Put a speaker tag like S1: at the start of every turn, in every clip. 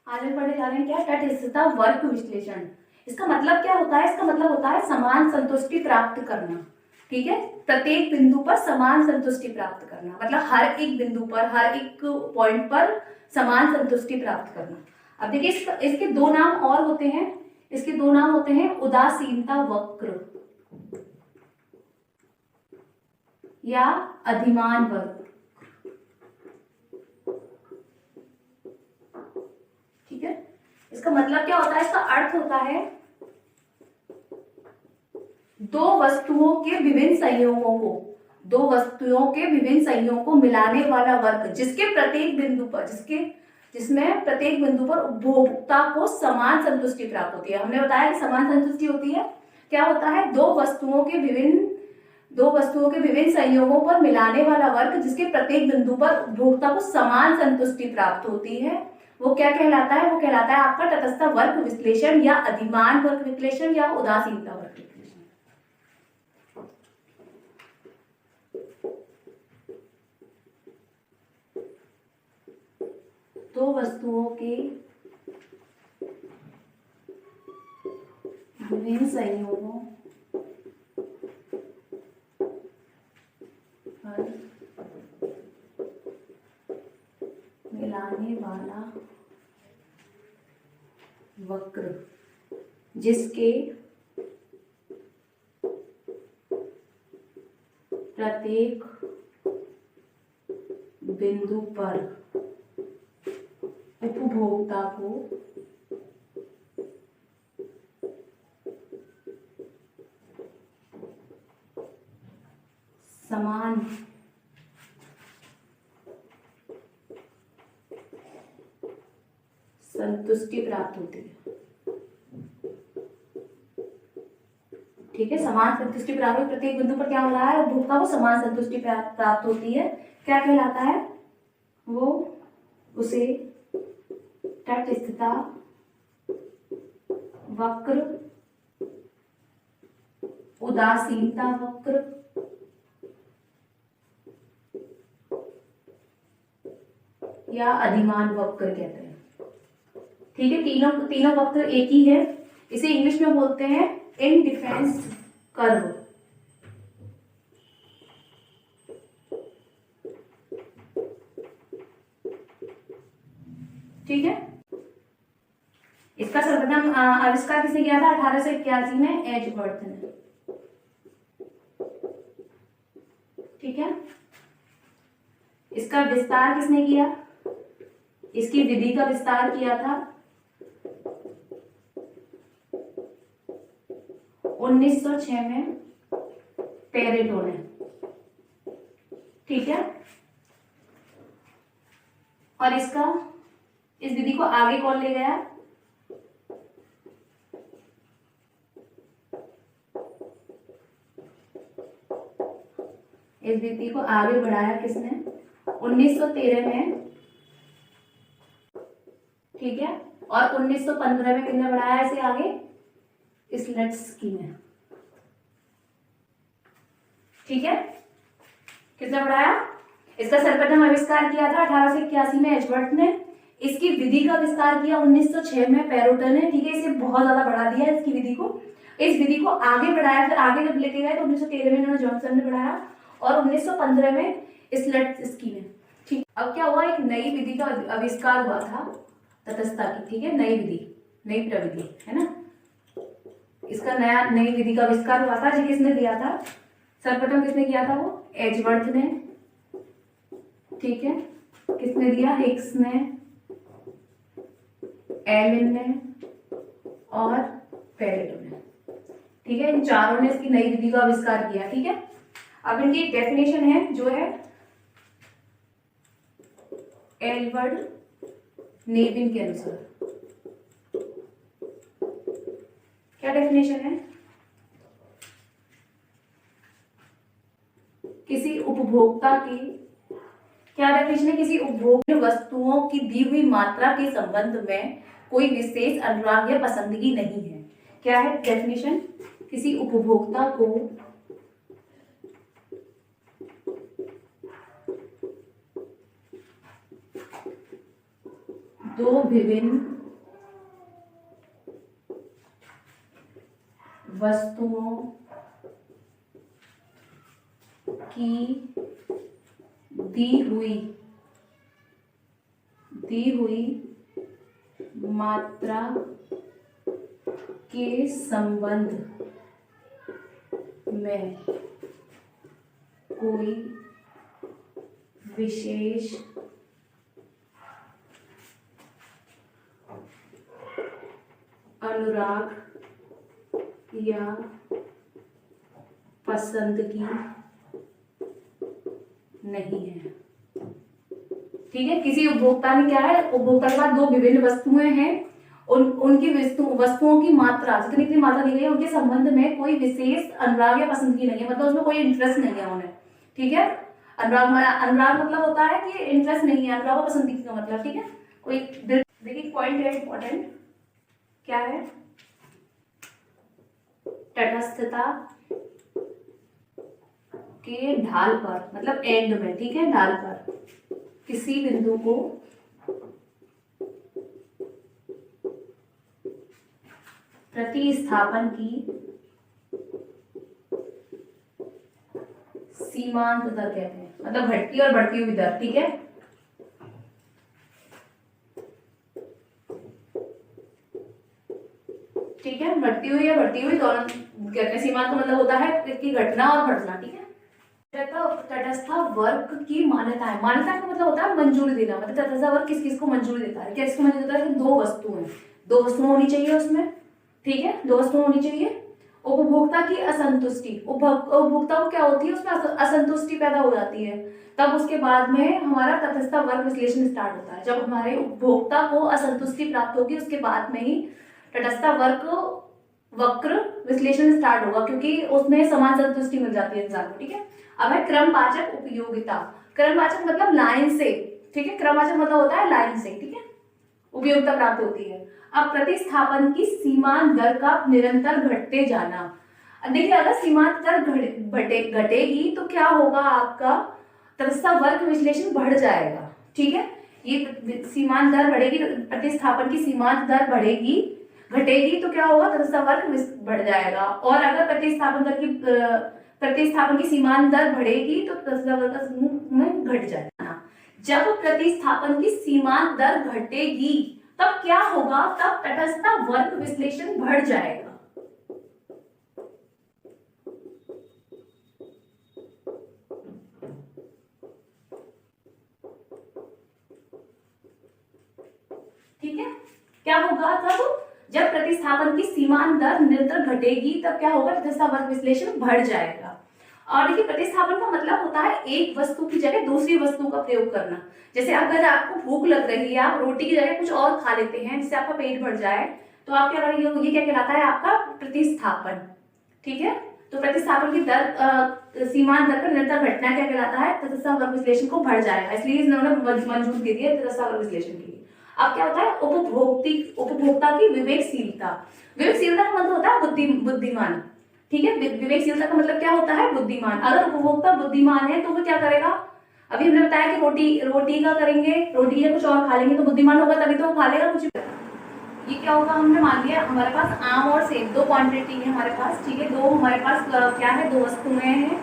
S1: आज हम पढ़ने जा रहे हैं क्या, तटस्थता वर्ग विश्लेषण। इसका मतलब क्या होता है? इसका मतलब होता है समान संतुष्टि प्राप्त करना। ठीक है, प्रत्येक बिंदु पर समान संतुष्टि प्राप्त करना, मतलब हर एक बिंदु पर, हर एक पॉइंट पर समान संतुष्टि प्राप्त करना। अब देखिए इसके दो नाम और होते हैं। इसके दो नाम होते हैं उदासीनता वक्र या अधिमान वक्र। ठीक है, इसका मतलब क्या होता है? इसका अर्थ होता है दो वस्तुओं के विभिन्न संयोगों को मिलाने वाला वर्ग, जिसके प्रत्येक बिंदु पर जिसमें प्रत्येक बिंदु पर उपभोक्ता को समान संतुष्टि प्राप्त होती है। हमने बताया कि समान संतुष्टि होती है, क्या होता है? दो वस्तुओं के विभिन्न संयोगों पर मिलाने वाला वर्ग, जिसके प्रत्येक बिंदु पर उपभोक्ता को समान संतुष्टि प्राप्त होती है, वो क्या कहलाता है? वो कहलाता है आपका तटस्थ वर्ग विश्लेषण या अधिमान वर्ग विश्लेषण या उदासीनता वर्ग विश्लेषण। दो वस्तुओं के विभिन्न संयोगों पर मिलाने वाला वक्र, जिसके प्रत्येक बिंदु पर उपभोक्ता को समान संतुष्टि प्राप्त होती है। ठीक है, समान संतुष्टि प्राप्त, प्रत्येक बिंदु पर क्या हो रहा है? उपभोक्ता को समान संतुष्टि प्राप्त होती है। क्या कहलाता है वो? उसे तटस्थता वक्र, उदासीनता वक्र या अधिमान वक्र कहते हैं। ठीक है, तीनों वक्र एक ही है। इसे इंग्लिश में बोलते हैं इंडिफरेंस कर्व। ठीक है, इसका सर्वप्रथम आविष्कार किसने किया था? 1881 में एजवर्थ ने। ठीक है, इसका विस्तार किसने किया? इसकी विधि का विस्तार किया था 1906 में पेरेटो ने। ठीक है, और इस विधि को आगे कौन ले गया? इस विधि को आगे बढ़ाया किसने? 1913 में। ठीक है, और 1915 में किसने बढ़ाया इसे आगे? स्लेट्स्की ने। ठीक है, किसने बढ़ाया? इसका सर्वप्रथम आविष्कार किया था 1881 में एजवर्थ ने। इसकी विधि का विस्तार किया 1906 में पेरेटो ने। ठीक है, इसे बहुत ज्यादा बढ़ा दिया इसकी विधि को। इस विधि को आगे बढ़ाया, फिर आगे जब लेके गए तो 1913 में इन्होंने जॉनसन ने बढ़ाया और 1915 में स्लेट्स्की ने। ठीक, अब क्या हुआ? एक नई विधि का आविष्कार हुआ था तटस्थता की। ठीक है, नई विधि, नई प्रविधि है ना। इसका नई विधि का आविष्कार हुआ था। जी किसने दिया था? सर्वप्रथम किसने किया था? वो एजवर्थ ने। ठीक है, किसने दिया? हिग्स ने, एलन ने और पेरेटो ने। ठीक है, इन चारों ने इसकी नई विधि का आविष्कार किया। ठीक है, अब इनकी एक डेफिनेशन है जो है एडवर्ड नेविन के अनुसार। क्या डेफिनेशन है? किसी उपभोक्ता की क्या डेफिनेशन है? किसी उपभोग्य वस्तुओं की दी हुई मात्रा के संबंध में कोई विशेष अनुराग या पसंदगी नहीं है। क्या है डेफिनेशन? किसी उपभोक्ता को दो विभिन्न वस्तुओं की दी हुई मात्रा के संबंध में कोई विशेष अनुराग या पसंदगी नहीं है। ठीक है, किसी उपभोक्ता ने क्या है, उपभोक्ता के पास दो विभिन्न वस्तुएं हैं, उनकी वस्तुओं की मात्रा, जितनी मात्रा दी गई है, उनके संबंध में कोई विशेष अनुराग या पसंदगी नहीं है, मतलब उसमें कोई इंटरेस्ट नहीं है उन्हें। ठीक है, अनुराग मतलब होता है कि इंटरेस्ट नहीं है, अनुराग और पसंदगी का मतलब। ठीक है, कोई देखिए पॉइंट है इंपॉर्टेंट, क्या है, तटस्थता के ढाल पर, मतलब एंड में, ठीक है, ढाल पर किसी बिंदु को प्रतिस्थापन की सीमांत दर कहते हैं, मतलब घटती और बढ़ती हुई दर। ठीक है, ठीक है, घटती हुई या बढ़ती हुई दोनों कहते हैं। सीमांत का मतलब होता है कि घटना और बढ़ना। ठीक है, तटस्थ वर्ग की मान्यताएं, मान्यता का मतलब होता है मंजूरी देना, मतलब तटस्थ वर्ग किस किस को मंजूरी देता है, क्या इसको मंजूरी देता है कि दो वस्तुएं होनी चाहिए उसमें। ठीक है, दो वस्तुएं होनी चाहिए। उपभोक्ता की असंतुष्टि, उपभोक्ता को क्या होती है, उसमें असंतुष्टि पैदा हो जाती है, तब उसके बाद में हमारा तटस्थ वर्ग विश्लेषण स्टार्ट होता है। जब हमारे उपभोक्ता को असंतुष्टि प्राप्त होगी, उसके बाद में ही तटस्थ वर्ग वक्र विश्लेषण स्टार्ट होगा, क्योंकि उसमें समान संतुष्टि मिल जाती है इंसान को। ठीक है, अब है क्रमवाचक उपयोगिता। क्रमवाचक मतलब लाइन से, ठीक है, क्रमवाचक मतलब होता है लाइन से। ठीक है, उपयोगिता प्राप्त होती है। अब प्रतिस्थापन की सीमांत दर का निरंतर घटते जाना। देखिए, अगर सीमांत दर घटेगी तो क्या होगा, आपका तटस्थ वर्ग विश्लेषण बढ़ जाएगा। ठीक है, ये सीमांत दर बढ़ेगी, प्रतिस्थापन की सीमांत दर घटेगी तो क्या होगा, तटस्थ वर्ग बढ़ जाएगा। और अगर प्रतिस्थापन की सीमांत दर बढ़ेगी तो तटस्थ वर्ग में घट जाएगा। जब प्रतिस्थापन की सीमांत दर घटेगी तब क्या होगा, तब तटस्थ वर्ग विश्लेषण बढ़ जाएगा। ठीक है, क्या होगा, तब जब प्रतिस्थापन की सीमांत दर निरंतर घटेगी तब क्या होगा, तटस्थ वर्ग विश्लेषण बढ़ जाएगा। और देखिए, प्रतिस्थापन का मतलब होता है एक वस्तु की जगह दूसरी वस्तु का प्रयोग करना। जैसे अगर आपको भूख लग रही है, आप रोटी की जगह कुछ और खा लेते हैं जिससे आपका पेट भर जाए, तो आप क्या करेंगे, ये क्या कहलाता है, आपका प्रतिस्थापन। ठीक है, तो प्रतिस्थापन की दर सीमांत दर का निरंतर घटना क्या कहलाता है, तटस्थ वर्ग विश्लेषण को बढ़ जाएगा, इसलिए इन्होंने मंजूर दे दिया तटस्थ वर्ग विश्लेषण के लिए। अब क्या होता है, उपभोक्ता की विवेकशीलता। विवेकशीलता का मतलब होता है बुद्धिमान। ठीक है, विवेकशीलता का मतलब क्या होता है, बुद्धिमान। अगर उपभोक्ता बुद्धिमान है तो वो क्या करेगा, अभी हमने बताया कि रोटी का करेंगे, रोटी या कुछ और खा लेंगे तो बुद्धिमान होगा, तभी तो वो खा लेगा कुछ। ये क्या होगा, हमने मान लिया हमारे पास आम और सेब दो क्वांटिटी है हमारे पास। ठीक है, दो हमारे पास क्या है, दो वस्तुएं हैं,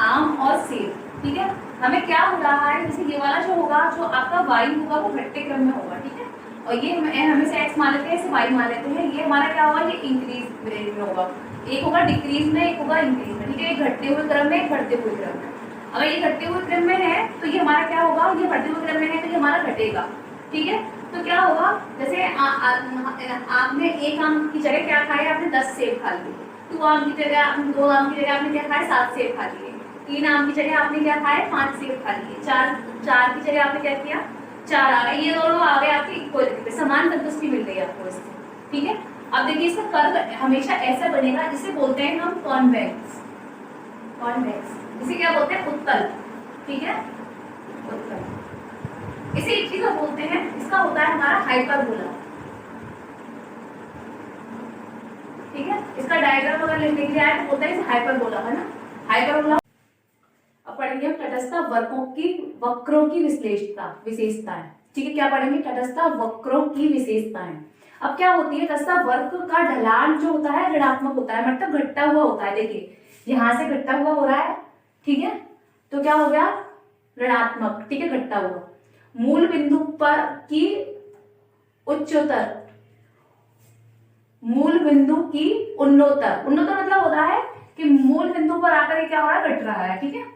S1: आम और सेब। ठीक है, हमें क्या हो रहा है, जैसे ये वाला जो होगा, जो आपका वाई होगा वो घटते क्रम में होगा। ठीक है, और ये हमें एक्स मान लेते हैं, इसे वाई मान लेते हैं। ये हमारा क्या होगा, ये इंक्रीज रेंज में होगा, एक होगा डिक्रीज में, एक होगा इंक्रीज में। ठीक है, ये घटते हुए क्रम में, एक बढ़ते हुए क्रम में। अगर ये घटते हुए क्रम में है तो ये हमारा क्या होगा, ये बढ़ते हुए क्रम में है तो ये हमारा घटेगा। ठीक है, तो क्या होगा, जैसे आपने एक आम की जगह क्या खाया, आपने 10 सेब खा लिए। 2 आम की जगह आपने क्या खाया, 7 सेब खा लिए। 3 आम की जगह आपने क्या खाया, 5 सेब खा लिए। 4 की जगह आपने क्या किया, 4 आ गए। ये दोनों आ गए आपके इक्वलिटी पे, समान संतुष्टि मिल गई आपको इससे। ठीक है, अब देखिए इसका कर्व हमेशा ऐसा बनेगा, जिसे बोलते हैं हम कॉन्वेक्स। इसे क्या बोलते हैं, उत्तल। ठीक है, उत्तल। इसे एक चीज बोलते हैं, इसका होता है हमारा हाइपरबोला। ठीक है, इसका डायग्राम अगर लिखने के लिए आए तो बोलते हैं हाइपरबोला, है ना, हाइपरबोला। अब पढ़ेंगे हम तटस्थ वक्रों की विशेषताएं। ठीक है, क्या पढ़ेंगे, तटस्थ वक्रों की विशेषताएं। अब क्या होती है, तटस्थ वक्र का ढलान जो होता है ऋणात्मक होता है, मतलब घटता हुआ होता है। देखिए यहां से घटता हुआ हो रहा है, ठीक है, तो क्या हो गया, ऋणात्मक, ठीक है, घटता हुआ। मूल बिंदु पर की उच्चतर, मूल बिंदु की उन्नोत्तर, उन्नोत्तर मतलब होता है कि मूल बिंदु पर आकर ये क्या हो रहा है, घट रहा है, ठीक है।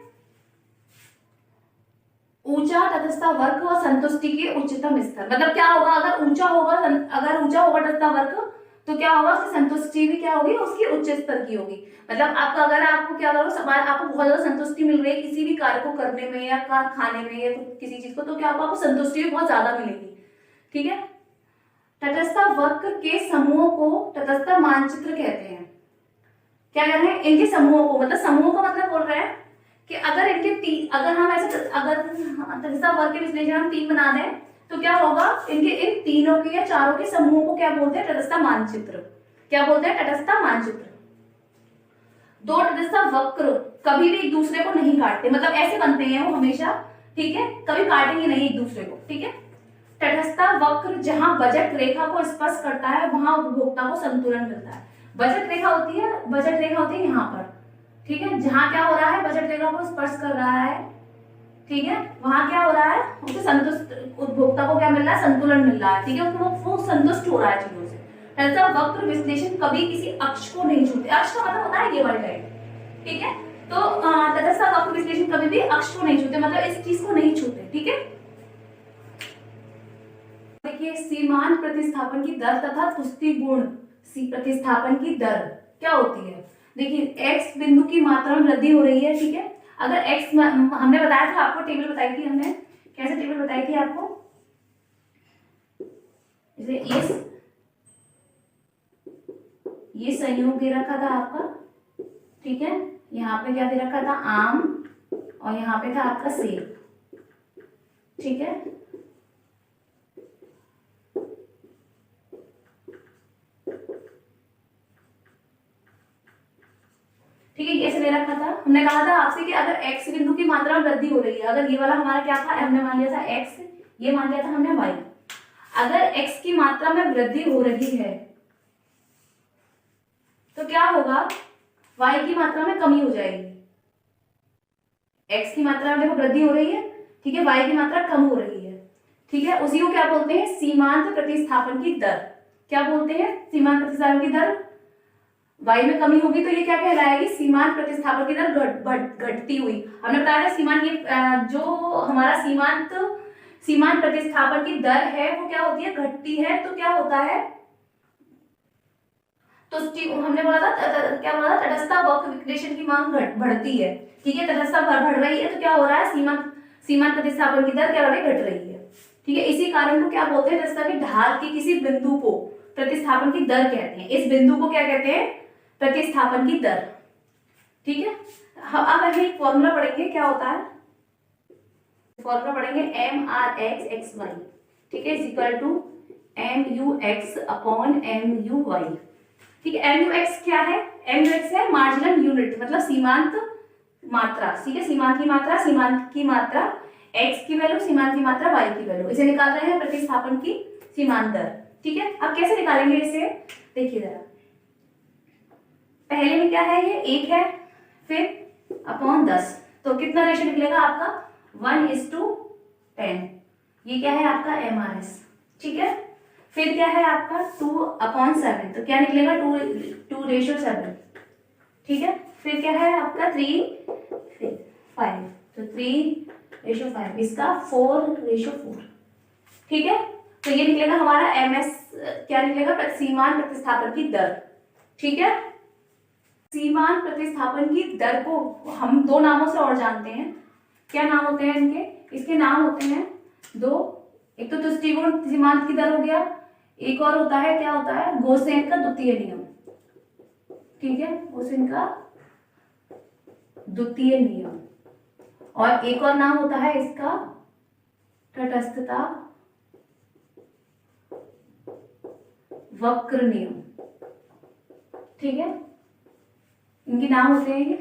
S1: ऊंचा तटस्थ वक्र व संतुष्टि के उच्चतम स्तर, मतलब क्या होगा, अगर ऊंचा होगा, अगर ऊंचा होगा तटस्थ वक्र तो क्या होगा, उसकी संतुष्टि भी क्या होगी, उसकी उच्च स्तर की होगी। मतलब आपका, अगर आपको क्या करो, समाज आपको बहुत ज्यादा संतुष्टि मिल रही है किसी भी कार्य को करने में या खाने में या किसी चीज को, तो क्या होगा, आपको संतुष्टि भी बहुत ज्यादा मिलेगी, ठीक है। तटस्थ वक्र के समूह को तटस्थ मानचित्र कहते हैं। क्या कह रहे हैं, इनके समूहों को, मतलब समूह का मतलब बोल रहे हैं कि अगर इनके तीन, अगर हम ऐसे, अगर तटस्थ वक्र के विश्लेषण हम तीन बना दें तो क्या होगा, इनके इन तीनों के या चारों के समूहों को क्या बोलते हैं, तटस्थ मानचित्र। क्या बोलते हैं, तटस्थ मानचित्र। दो तटस्थ वक्र कभी भी एक दूसरे को नहीं काटते, मतलब ऐसे बनते हैं वो हमेशा, ठीक है, कभी काटेंगे नहीं एक दूसरे को, ठीक है। तटस्थ वक्र जहां बजट रेखा को स्पर्श करता है वहां उपभोक्ता को संतुलन मिलता है। बजट रेखा होती है, बजट रेखा होती है यहाँ पर, ठीक है, जहां क्या हो रहा है, बजट रेखा को स्पर्श कर रहा है, ठीक है, वहां क्या हो रहा है, उसे संतुष्ट, उपभोक्ता को क्या मिल रहा है, संतुलन मिल रहा है, ठीक है, वो संतुष्ट हो रहा है चीजों से। ऐसा वक्र विश्लेषण कभी किसी अक्ष को नहीं छूते, अक्ष का मतलब होता है ये वाली लाइन, ठीक है। तो तटस्थ वक्र विश्लेषण कभी भी अक्ष को नहीं छूते, मतलब इस चीज को नहीं छूते, ठीक है। देखिए सीमांत प्रतिस्थापन की दर तथा तुष्टि गुण प्रतिस्थापन की दर क्या होती है। देखिए x बिंदु की मात्रा में वृद्धि हो रही है, ठीक है। अगर x, हमने बताया था आपको, टेबल बताई थी हमने, कैसे टेबल बताई थी आपको, जैसे ये संयोग दे रखा था आपका, ठीक है, यहाँ पे क्या दे रखा था, आम, और यहाँ पे था आपका सेब, ठीक है। ठीक है, कैसे दे रखा था, हमने कहा था आपसे कि अगर x बिंदु की मात्रा में वृद्धि हो रही है, अगर ये वाला हमारा क्या था, हमने मान लिया था x, ये मान लिया था हमने y, अगर x की मात्रा में वृद्धि हो रही है तो क्या होगा, y की मात्रा में कमी हो जाएगी। x की मात्रा में देखो वृद्धि हो रही है, ठीक है, y की मात्रा कम हो रही है, ठीक है, उसी को क्या बोलते हैं, सीमांत प्रतिस्थापन की दर। क्या बोलते हैं, सीमांत प्रतिस्थापन की दर। y में कमी होगी तो ये क्या कहलाएगी, सीमांत प्रतिस्थापन की दर घटती हुई। हमने बताया था सीमांत, ये जो हमारा सीमांत प्रतिस्थापन की दर है वो क्या होती है, घटती है, तो क्या होता है, तो हमने बोला था क्या बोला था, तटस्थ वक्र विश्लेषण की मांग बढ़ती है, ठीक है, तटस्थ बढ़ रही है तो क्या हो रहा है, सीमांत प्रतिस्थापन की दर क्या हो रही है, घट रही है, ठीक है। इसी कारण को क्या बोलते हैं, तटस्थ की ढाल के किसी बिंदु को प्रतिस्थापन की दर कहते हैं। इस बिंदु को क्या कहते हैं, प्रतिस्थापन की दर, ठीक है। अब हम एक फॉर्मूला पढ़ेंगे, क्या होता है, फॉर्मूला पढ़ेंगे MRX(xy), ठीक है, is equal to MUX upon MUY, ठीक है। MUX क्या है, MUX है मार्जिनल यूनिट, मतलब सीमांत मात्रा, ठीक है, सीमांत की मात्रा, x की वैल्यू, सीमांत की मात्रा y की वैल्यू, इसे निकाल रहे हैं प्रतिस्थापन की सीमांत दर, ठीक है। अब कैसे निकालेंगे इसे, देखिए जरा, पहले में क्या है, ये 1 है, फिर अपॉन 10, तो कितना रेशो निकलेगा आपका, 1:10, ये क्या है आपका MRS, ठीक है। फिर क्या है आपका 2/7, तो क्या निकलेगा 2:7, ठीक है। फिर क्या है आपका 3:5, तो 3:5, इसका 4:4, ठीक है। तो ये निकलेगा हमारा MS, क्या निकलेगा, सीमांत प्रतिस्थापन की दर, ठीक है। सीमांत प्रतिस्थापन की दर को हम दो नामों से और जानते हैं, क्या नाम होते हैं इनके, इसके नाम होते हैं दो, एक तो तुष्टि गुण सीमांत की दर हो गया, एक और होता है, क्या होता है, गोसेन का द्वितीय नियम, ठीक है, गोसेन का द्वितीय नियम, और एक और नाम होता है इसका तटस्थता वक्र नियम, ठीक है, इनके नाम होते हैं